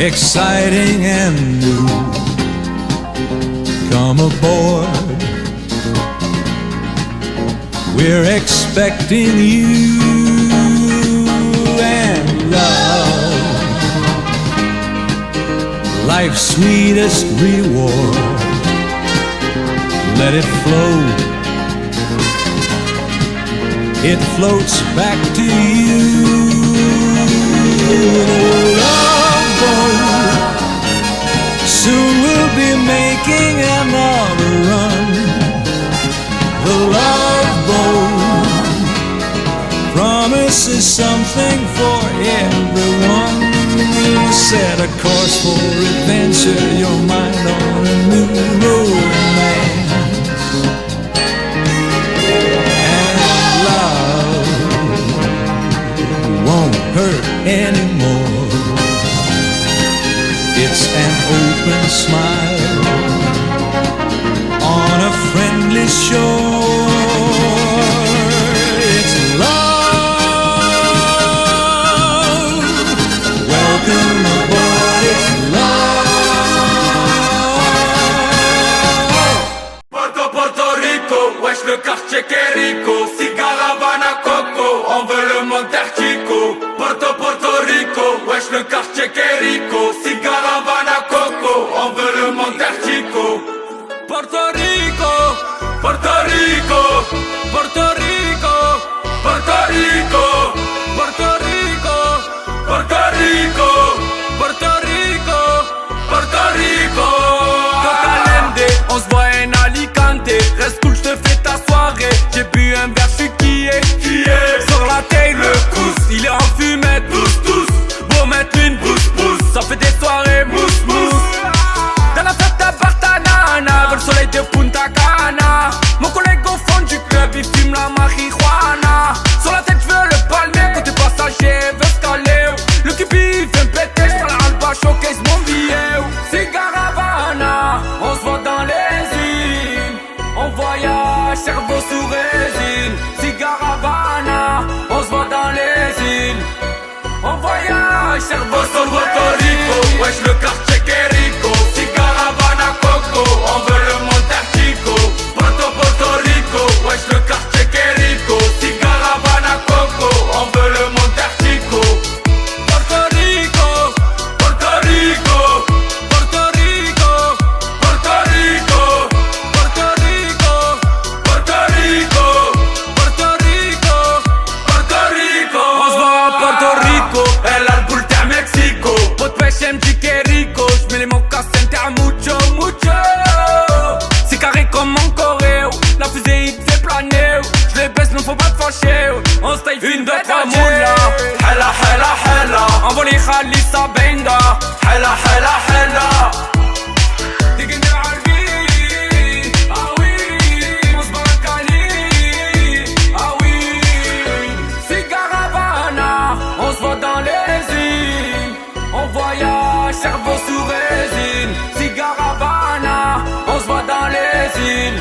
exciting and new. Come aboard, we're expecting you. And love, life's sweetest reward, let it flow, it floats back to you. Love boat, soon we'll be making another run. The love boat promises something for everyone. Set a course for adventure, your mind on a new romance. And love won't hurt anymore. It's an open smile on a friendly shore. It's love. Welcome aboard, it's love. Porto Rico, wesh le quartier Querico. Cigare Havana Coco, on veut le Monterchico. Porto Rico, wesh le quartier Querico. Cigare Havana Coco, on veut le Monterchico. Porto Rico, Porto Rico, Porto Rico, Porto Rico, Porto Rico, Porto Rico, Porto Rico, Porto Rico. Cocalende, on se voit en Alicante. Reste cool, j'te fais ta soirée. J'ai bu un verre, j'suis qui est sur la taille, le pouce, il est en fumette. Tous, beau mettre une pousse, ça fait des soirées mousse. Dans la fête à Bartanana, vers le soleil de Punta Cana. Mon collègue au fond du club, il fume la marijuana. Sur la tête, j'veux le palmier, côté passager, veut scaler. Le cubi vient péter, j'prends la Alba, showcase mon billet. Cigare Havana, on se voit dans les îles. On voyage, cerveau sous résine. Cigare Havana, on se voit dans les îles. On voyage, cerveau sous Porto Rico, wesh le quartier Querico. Cigare Havana Coco, on veut le Monterchico. Porto Rico, wesh le quartier Querico. Cigare Havana Coco, on veut le Monterchico. Porto Rico, Porto Rico, Porto Rico, Porto Rico, Porto Rico, Porto Rico, Porto Rico, Porto Rico. On se voit à Porto Rico, el árbol de Mexico. Pot pêche MJ Querico, j'mets les mocassins t'es à mucho. C'est carré comme en Corée, la fusée il te fait planer. J'les baisse mais faut pas te fâcher. On style une, deux, trois moula. Hella, envoie les Khalissa Benga. Hella. Dégainer à lui, ah oui. On se bat à Cali, ah oui. Cigare Havana, on se voit dans les îles. On voyage, cerveau sous résine. Cigare Havana, on se voit dans les îles.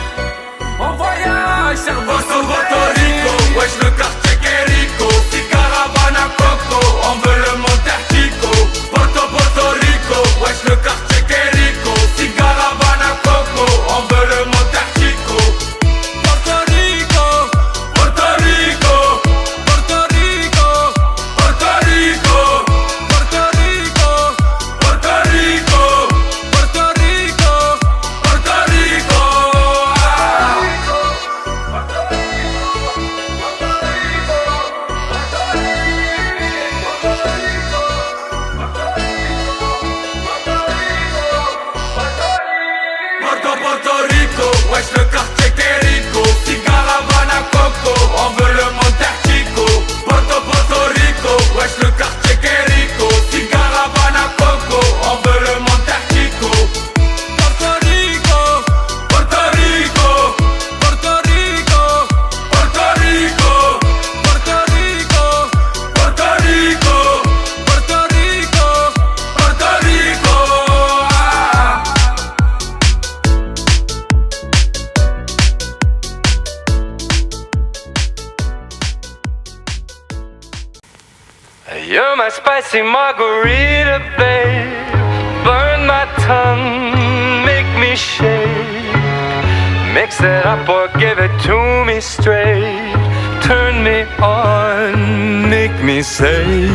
On voyage, cerveau sous Porto Rico, wesh le quartier Querico. Cigare Havana Coco, on veut le Monterchico. Porto Rico, wesh le quartier Querico. Cigare Havana Coco, on veut le Monterchico. Porto Rico, Porto Rico, Porto Rico, Porto Rico, Porto Rico, Porto Rico, Porto Rico, Porto Rico. Porto Rico, wesh le quartier Querico. Cigare Havana Coco, on veut le Monterchico. Porto Rico, wesh le quartier Querico. Cigare Havana Coco, on veut le Monterchico. Porto Rico, Porto Rico, Porto Rico, Porto Rico, Porto Rico, Porto Rico, Porto Rico, Porto Rico. You're my spicy margarita, babe. it up or give it to me straight. Turn me on, make me say.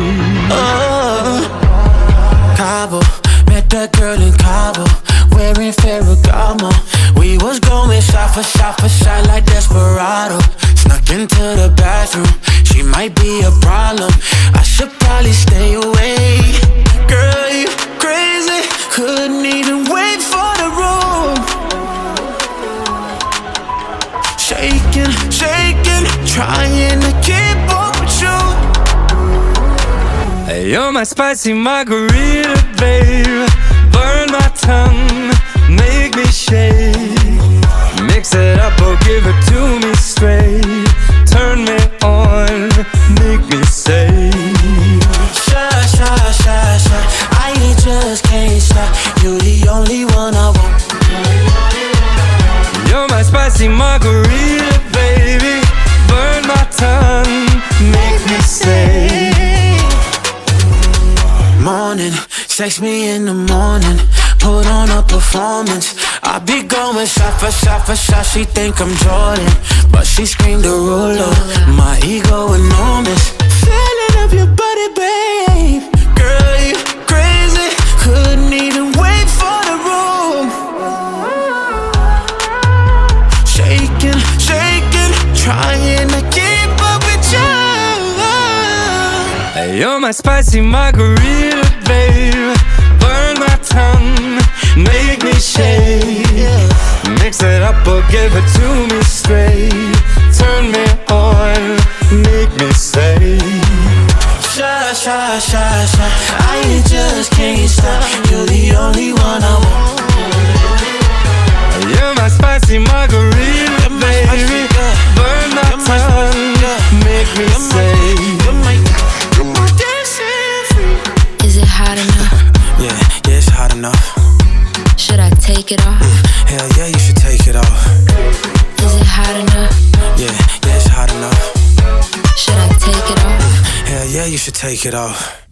Cabo, met that girl in Cabo, wearing Ferragamo. We was going shot for shot for shot like Desperado. Snuck into the bathroom, she might be a problem. I should probably stay away. Girl, you crazy, couldn't even wait for the room. Shaking, shaking, trying to keep up with you. Hey, you're my spicy margarita, babe. Burn my tongue, make me shake. Mix it up or give it to me straight. Turn me on, make me say. Shy, shy, shy, shy, I just can't stop. You the only one I want. You're my spicy margarita, baby. Burn my tongue, make me say. Morning, text me in the morning, put on a performance. I be going shot for shot for shot. She think I'm Jordan, but she screamed a ruler. My ego enormous. Feeling of your body, babe. Girl, you crazy, couldn't even wait for the room. Shaking, shaking, trying to keep up with you. Hey, you're my spicy margarita, babe. Burn my tongue, make me shake. Mix it up or give it to me straight. Turn me on, make me say. Shy, shy, shy, shy, I just can't stop. You're the only one I want. You're my spicy margarita, baby. Burn my tongue, make me say. Is it hot enough? Yeah, it's hot enough. Should I take it off? Hell yeah, you should take it off. Is it hot enough? Yeah, it's hot enough. Should I take it off? Hell yeah, you should take it off.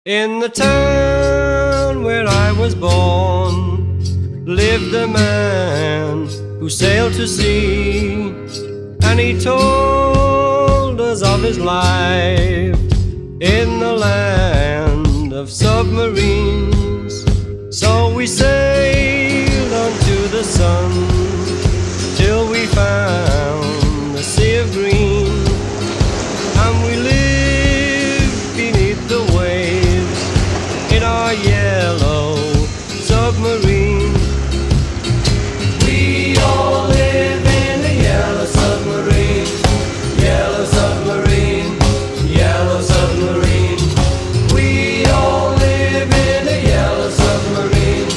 In the town where I was born lived a man who sailed to sea, and he told us of his life in the land of submarines. So we sailed unto the sun till we found the sea of green, and we lived beneath the waves in our yellow submarine. We all live in a yellow submarine, yellow submarine, yellow submarine. We all live in a yellow submarine,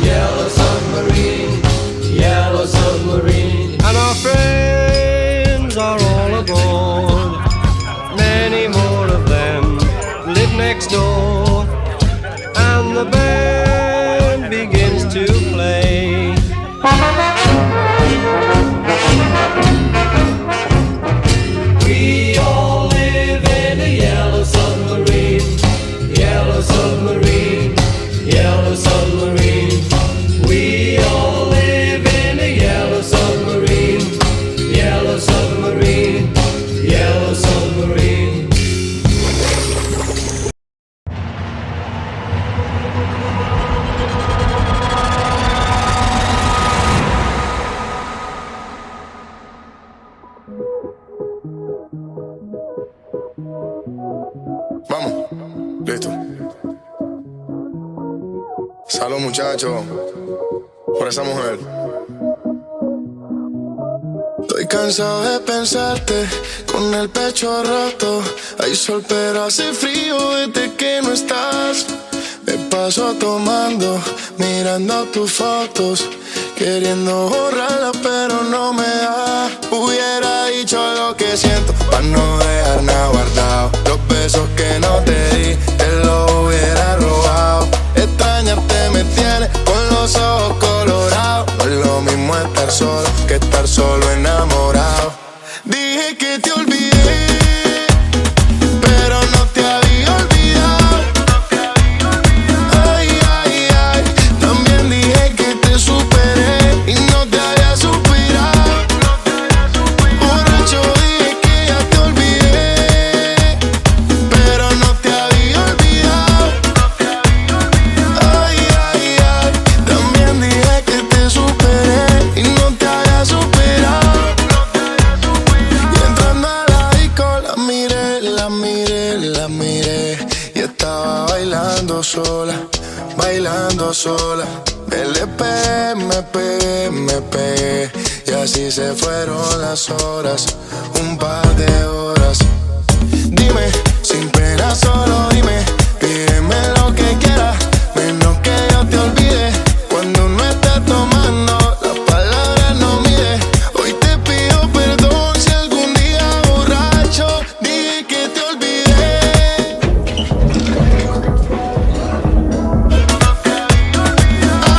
yellow submarine, yellow submarine. And our friends are all aboard, many more of them live next door, and the band begins to play. We all live in a yellow submarine, yellow submarine, yellow submarine. We all live in a yellow submarine, yellow submarine, yellow submarine. Vamos, listo. Salud, muchachos, por esa mujer. Estoy cansado de pensarte con el pecho roto. Hay sol pero hace frío desde que no estás. Me paso tomando, mirando tus fotos, queriendo borrarlas pero no me da. Hubiera dicho lo que siento para no dejar nada guardado. Los besos que no te di, te los hubiera robado. Extrañarte me tiene con los ojos colorados. No es lo mismo estar solo que estar solo enamorado. Dije que te olvidé, pero no te había olvidado. Ay, ay, ay, también dije que te superé y no te había suspirado. sola. LP, MP, y así se fueron las horas, un par de horas. Dime, sin pena solo dime, pídeme lo que quieras, menos que yo te olvide. Cuando uno está tomando, las palabras no mide. Hoy te pido perdón si algún día borracho dije que te olvidé.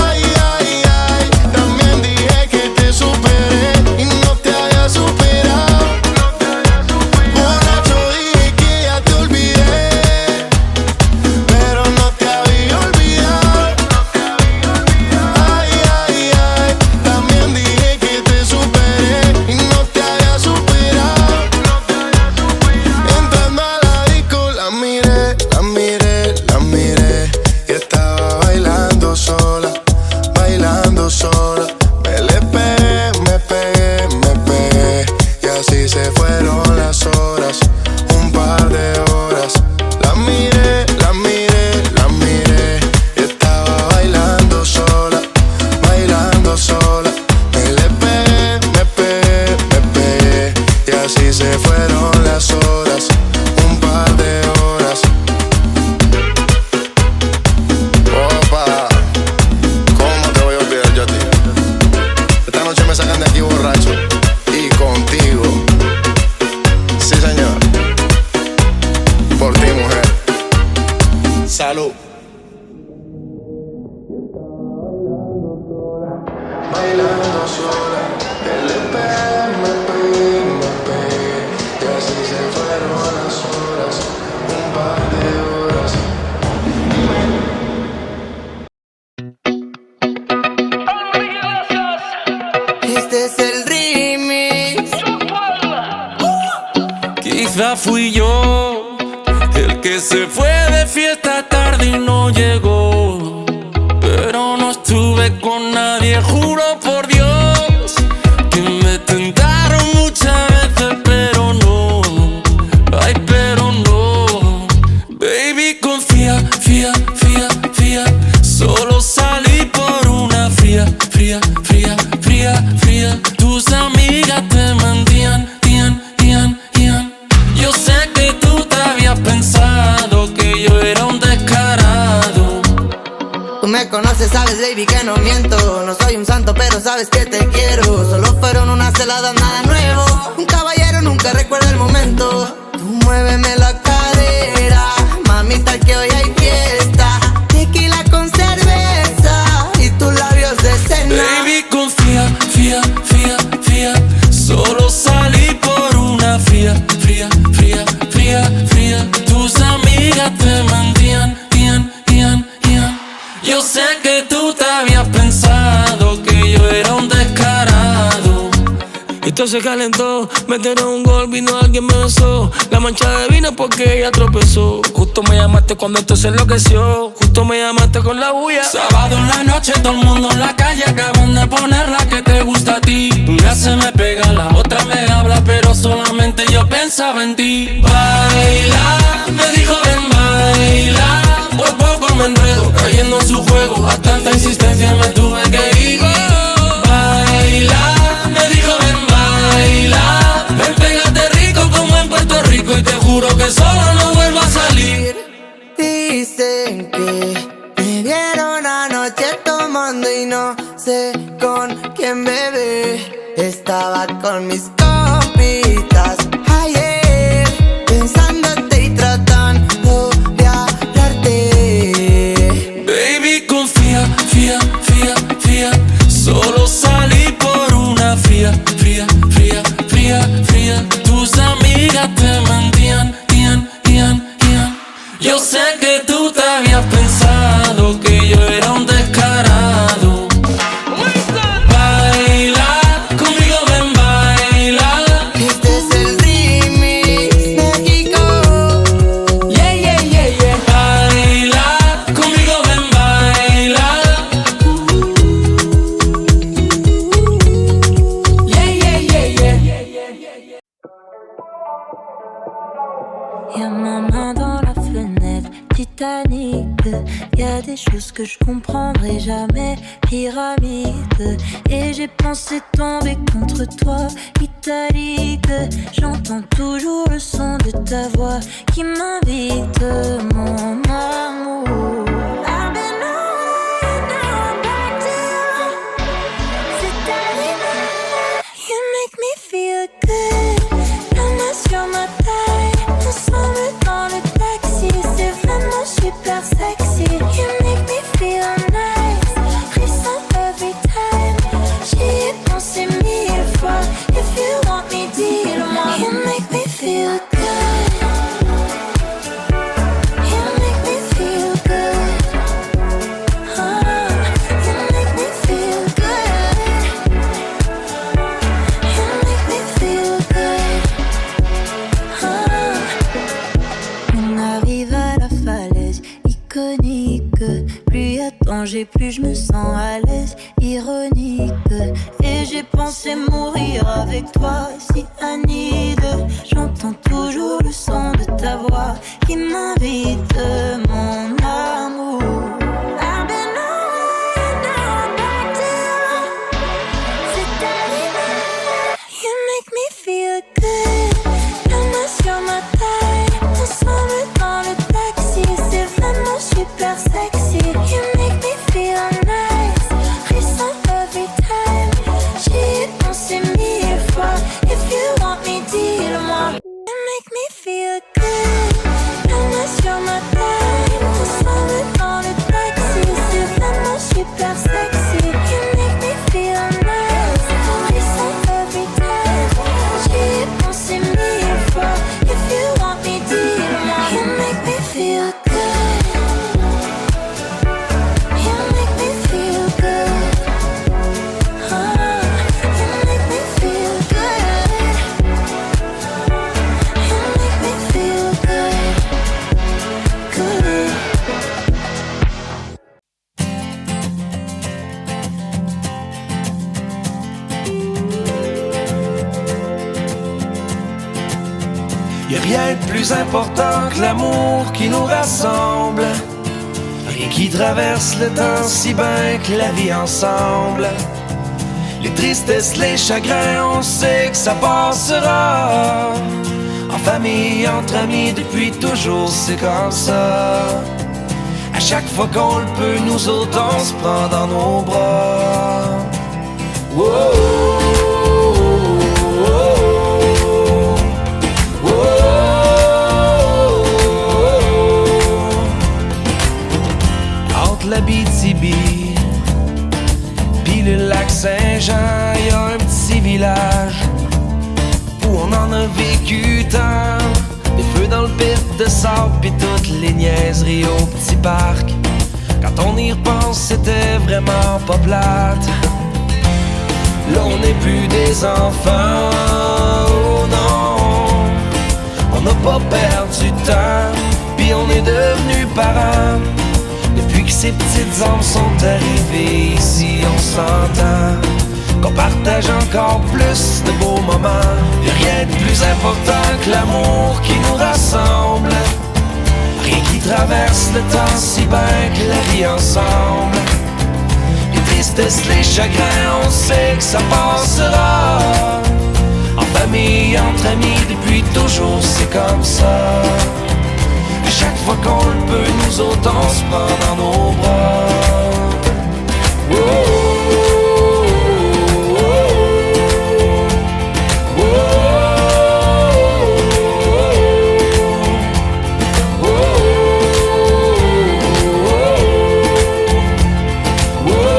Ay, ay, ay, también dije que te superé y no te había superado. Borracho dije que ya te olvidé, pero no te había olvidado. Ay, ay, ay, también dije que te superé y no te había superado. Entrando a la disco la miré, la miré, la miré, y estaba bailando sola, bailando sola. Me pegué, y así se fueron las horas, un par de horas. La miré, la miré, la miré, y estaba bailando sola, bailando sola. Me pegué, y así se fueron las horas, un par de horas. Opa, ¿cómo te voy a olvidar yo a ti? Esta noche me sacan de aquí borracho y contigo. Sí, señor. Por ti, mujer. Salud. Bailando sola, LP, MP, y así se fueron las horas, un par de horas. Este es el remix. Quizá fui yo el que se fue de fiesta tarde y no llegó, pero no estuve con nadie, juro por Dios que me tentaron muchas veces, pero no, ay, pero no. Baby, confía, fía, fía, fía, solo salí por una fría, fría, fría, fría, fría. Tus amigas te mentían, tían. Yo sé que tú te habías pensado que yo era un descarado. Tú me conoces, sabes, baby, que no miento. No soy un santo, pero sabes que te quiero. Solo fueron unas celadas, nada nuevo. Un caballero nunca recuerda el momento. Tú muéveme la cadera, mamita, que hoy hay fiesta. Tequila con cerveza y tus labios de cena. Baby, confía, fía, fía, fía, solo salí por una fría, fría, fría, fría, fría. Tus amigas te mentían, tían. Yo sé que tú te habías pensado que yo era un descarado. Esto se calentó, metieron un gol, vino alguien me besó. La mancha de vino porque ella tropezó. Justo me llamaste cuando esto se enloqueció. Justo me llamaste con la bulla. Sábado en la noche, todo el mundo en la calle. Acaban de poner la que te gusta a ti. Una se me pega, la otra me habla, pero solamente yo pensaba en ti. Baila, me dijo ven baila. Por poco me enredo, cayendo en su juego. A tanta insistencia me tuve que ir. Baila, me dijo ven baila. Ven, pégate rico como en Puerto Rico. Y te juro que solo no vuelvo a salir. Dicen que me vieron anoche tomando y no sé con quién bebé. Estaba con mis compitas ayer, pensándote y tratando de hablarte. Baby, confía, fía, fía, fía, solo salí por una fría, fría, fría, fría, fría. Tus amigas te mentían, tían. Yo sé que tú te habías pensado que yo era un descarado. Baila, conmigo ven baila. Este es el a des choses que je comprendrai jamais. Pyramide, et j'ai pensé tomber contre toi. Italique, j'entends toujours le son de ta voix qui m'invite, mon amour. I've been on, now I'm back to you. C'est arrivé, you make me feel good. La main sur ma taille, ensemble dans le taxi. C'est vraiment super sexy. You make me feel nice, frisson every time. J'y ai pensé 1000 fois. If you want me, dis-le-moi. You make me feel good. You make me feel good. You make me feel good. You make me feel good. On arrive à la falaise iconique. Plus y a danger, plus je me sens à l'aise. Ironique. Et j'ai pensé mourir avec toi, si Anide. J'entends toujours le son de ta voix qui m'invite, mon amour. I've been on, now I'm back to you. C'est arrivé, you make me feel good. La main sur ma taille, ensemble dans le taxi. C'est vraiment super sexy. You make me feel nice, frisson every time. J'y ai pensé 1000 fois. If you want me, dis-le-moi. You make me feel good. La main sur ma taille, ensemble dans le taxi. C'est vraiment super sexy. You make me feel nice, frisson every time. J'y ai pensé 1000 fois. If you want me, dis-le-moi. You make me feel good. You make me feel good. You make me feel good. You make me feel good. Good. Y'a rien de plus important que l'amour qui nous rassemble. Rien qui traverse le temps si bien que la vie ensemble. Les tristesses, les chagrins, on sait que ça passera. En famille, entre amis, depuis toujours c'est comme ça. À chaque fois qu'on le peut, nous autres on se prend dans nos bras. Wow. L'Abitibi, puis le lac Saint-Jean, y a un petit village où on en a vécu tant. Des feux dans le pit de sable, puis toutes les niaiseries au petit parc. Quand on y repense, c'était vraiment pas plate. Là on n'est plus des enfants, oh non. On n'a pas perdu de temps, puis on est devenus parents. Depuis que ces petites âmes sont arrivées ici, on s'entend qu'on partage encore plus de beaux moments. Y'a rien de plus important que l'amour qui nous rassemble. Rien qui traverse le temps si bien que la vie ensemble. Les tristesses, les chagrins, on sait que ça passera. En famille, entre amis, depuis toujours c'est comme ça. À chaque fois qu'on le peut, nous autres on se prend dans nos bras. Oh, oh, oh, oh, oh, oh.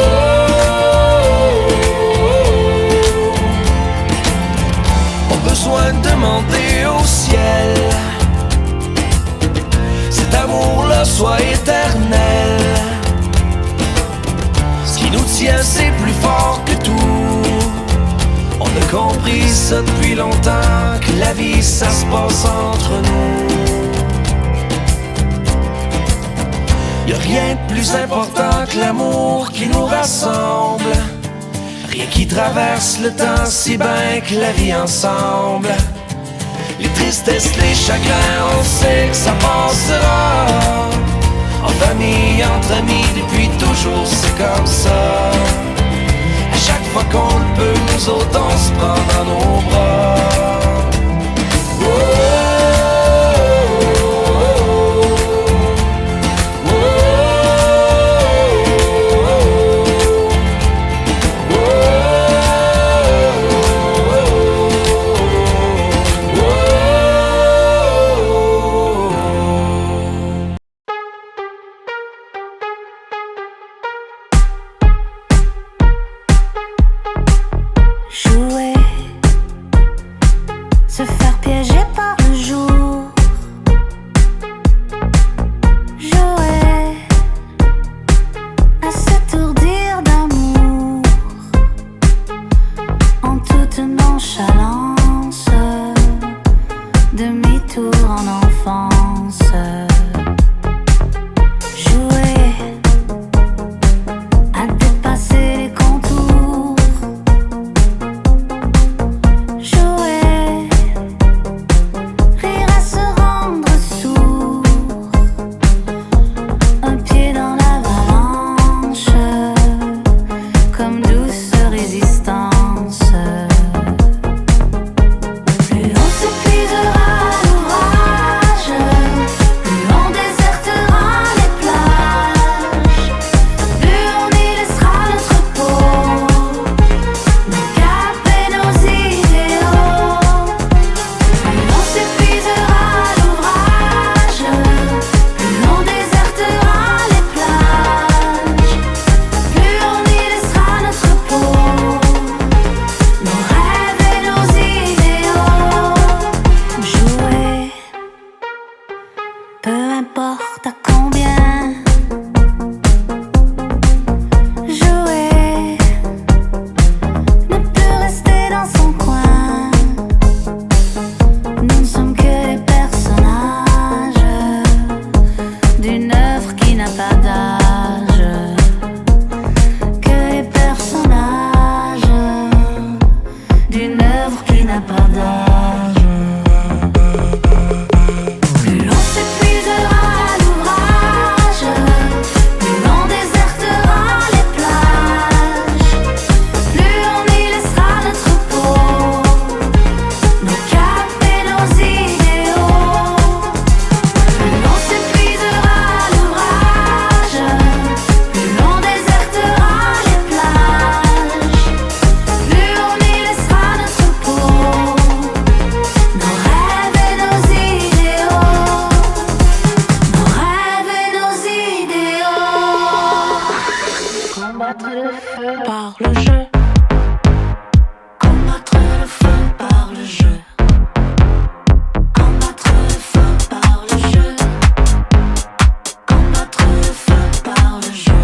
Pas besoin de demander au ciel. Cet amour-là soit éternel. Ce qui nous tient c'est plus fort que tout. On a compris ça depuis longtemps, que la vie ça se passe entre nous. Y'a rien de plus important que l'amour qui nous rassemble. Rien qui traverse le temps si bien que la vie ensemble. Les tristesses, les chagrins, on sait que ça passera. En famille, entre amis, depuis toujours c'est comme ça. À chaque fois qu'on le peut, nous autres on se prend dans nos bras. Jouer, se faire piéger par le jour. Jouer, à s'étourdir d'amour. En toute nonchalance, demi-tour en enfance. Jouer, à dépasser les contours. Jouer, rire à se rendre sourd. Un pied dans l'avalanche, comme douce résistance. Plus on s'épuisera à l'ouvrage, plus on désertera les plages, plus on y laissera notre peau, nos caps et nos idéaux. Plus on s'épuisera à l'ouvrage, plus on désertera les plages, plus on y laissera notre peau, nos rêves et nos idéaux. Jouer, peu importe à combien. Jouer, ne peut rester dans son coin. Nous ne sommes que les personnages d'une œuvre qui n'a pas d'âge. Que les personnages d'une œuvre qui n'a pas d'âge. Plus on s'épuisera à l'ouvrage, plus on désertera les plages, plus on y laissera notre peau, nos caps et nos idéaux. Plus on s'épuisera à l'ouvrage, plus on désertera les plages, plus on y laissera notre peau, nos rêves et nos idéaux, nos rêves et nos idéaux. Combattre le feu par le jeu, combattre le feu par le jeu, combattre le feu par le jeu, combattre le feu par le jeu.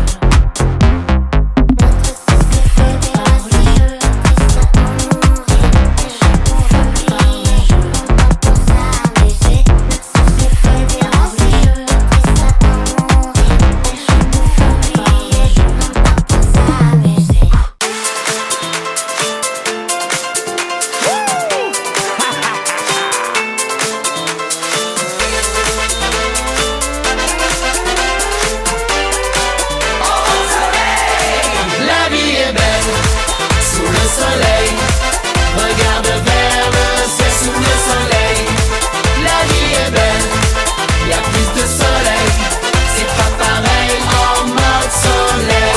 La vie est belle, sous le soleil. Regarde vers le ciel sous le soleil. La vie est belle, y a plus de soleil. C'est pas pareil en mode soleil.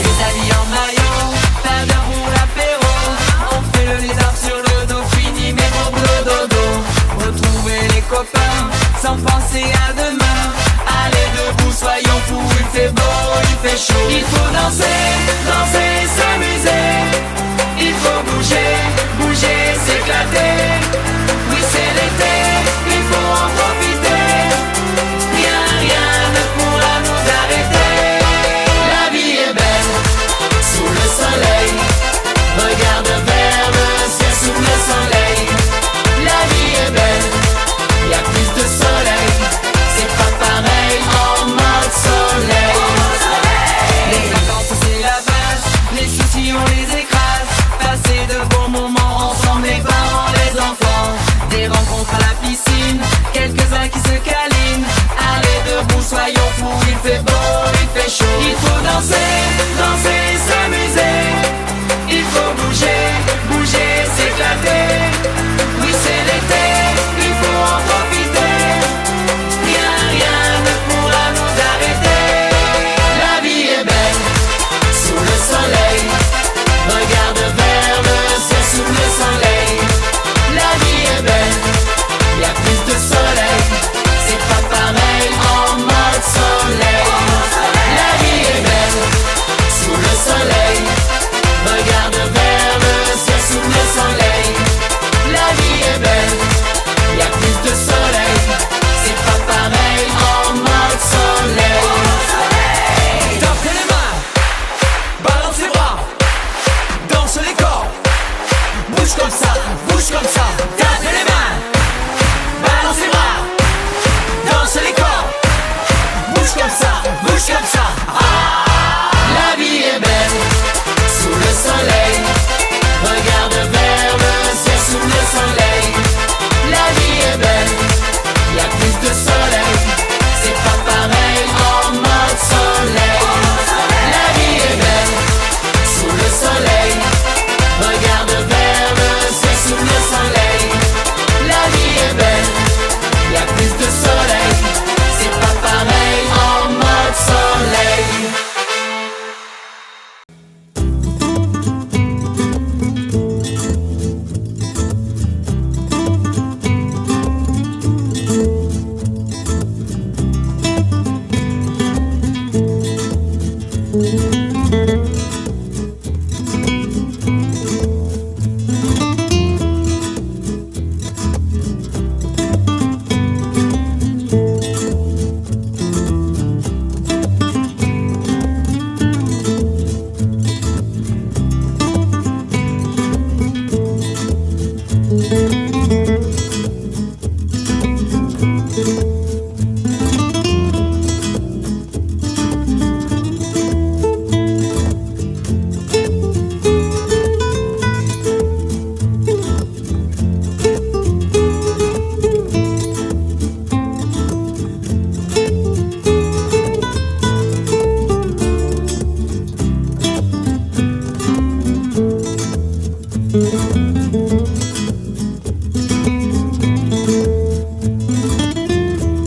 Les amis en maillot, faire bien pour l'apéro. On fait le lézard sur le dos, fini mes gros bleus dodo. Retrouver les copains, sans penser à demain. Allez debout, soyons fous, il fait beau, il fait chaud. Il faut danser, danser, s'amuser. Il faut bouger, bouger, s'éclater. Oui, c'est l'été, il faut en profiter. Rien, rien ne pourra nous arrêter. La vie est belle, sous le soleil. Regarde vers le ciel sous le soleil. La vie est belle, y a plus de soleil. C'est pas pareil en mode soleil. Les vacances c'est la base, Thank